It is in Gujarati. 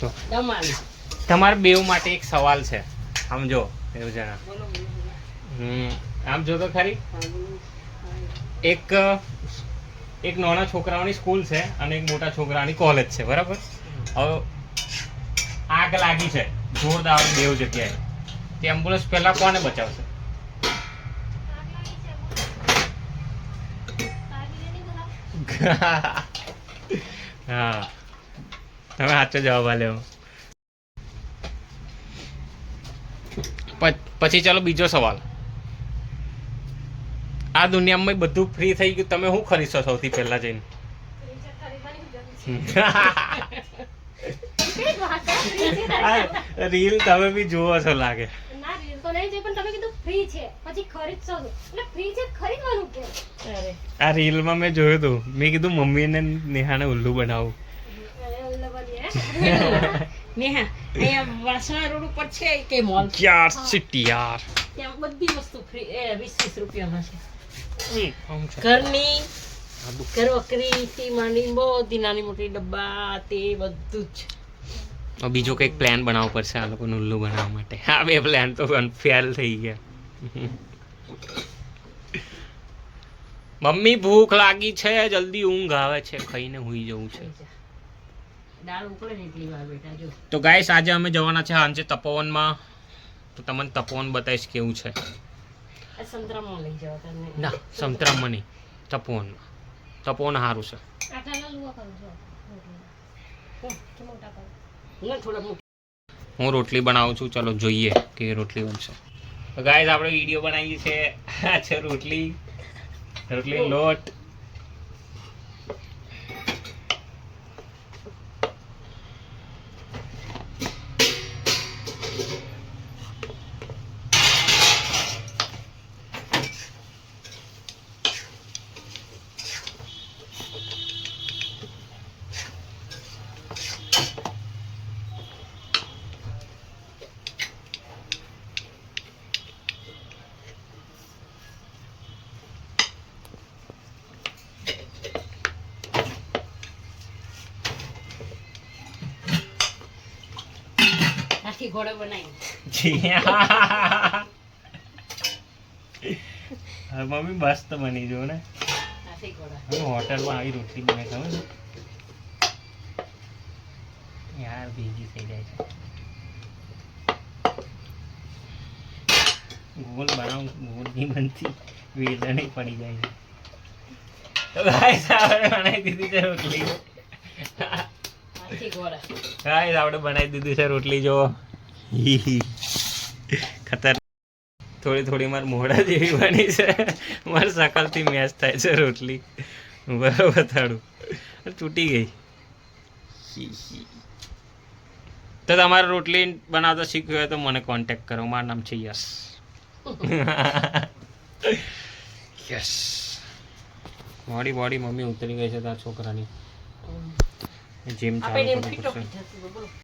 તો તમારે બેવ માટે એક સવાલ છે, સમજો એવું જણા. આમ જો તો ખરી, એક નાના છોકરાઓની સ્કૂલ છે અને એક મોટા છોકરાઓની કોલેજ છે, બરાબર? હવે આગ લાગી છે જોરદાર બેવ જગ્યાએ, તે એમ્બ્યુલન્સ પહેલા કોને બચાવશે? હા, તમે સાચો જવાબ આલ્યો. પછી ચાલો બીજો સવાલ. આ દુનિયામાં બધું ફ્રી થઈ ગયું, તમે શું ખરીદશો સૌથી પહેલા જઈને? રીલ તમે બી જોવો છો લાગે. આ રીલમાં મેં જોયું હતું, મેં કીધું મમ્મીને નેહાને ઉલ્લુ બનાવું. નેહા અહીંયા વાસણા રોડ ઉપર છે કે મોલ? યાર સિટી યાર, ત્યાં બધી વસ્તુ ફ્રી 20-20 રૂપિયામાં છે. છે ઘરની ઘરવકરીથી માંડીને બધી નાની મોટી ડબ્બા તે બધું જ. બીજો કંઈક પ્લાન બનાવવો પડશે આ લોકોને ઉલ્લુ બનાવવા માટે. આ બે પ્લાન તો ફેલ થઈ ગયા. મમ્મી ભૂખ લાગી છે, જલ્દી ઊંઘ આવે છે, ખાઈને હુઈ જવું છે. દાળ ઉકળે ને એટલી વાર બેટા જો. તો ગાઈસ આજે અમે જવાના છે સાંજે તપોવનમાં, તો તમને તપોવન બતાવીશ કેવું છે. આ સંતરામાં લઈ જાવ તમને. ના સંતરામમાં નહીં, તપોવનમાં. તપોવન સારું છે. આટાના લુવા કરું છો. કે મોટા કરું. હું થોડા મોટા. હું રોટલી બનાવું છું, ચલો જોઈએ કે રોટલી બનશે. તો ગાઈસ આપણે વિડીયો બનાવીએ છીએ. આ છે રોટલી લોટ. હાથી ઘોડો બનાવી. મમ્મી મસ્ત બની જો ને. હાથી ઘોડા. હું હોટલમાં આવી રોટલી બનાવી ખબર છે યાર, ભેગી થઈ જાય છે. ગોલ બનાવું, ગોલ નહીં બનતી, વેલા નહીં પડી જાય છે. તો ગાઈસ આપણે બનાવી દીધી છે રોટલી. હાથી ઘોડા. ગાઈસ આપણે બનાવી દીધી છે રોટલી જો. ખતર થોડી માર મોઢા જેવી બની છે, મારી શકલથી મેચ થાય છે રોટલી. બરાબર થાળું તૂટી ગઈ. તો તમારે રોટલી બનાવતા શીખવું હોય તો મને કોન્ટેક્ટ કરો, મારું નામ છે યશ. યસ. બોડી મમ્મી ઉતરી ગઈ છે તાર છોકરાની. જીમ ચાલુ કરવું પડશે.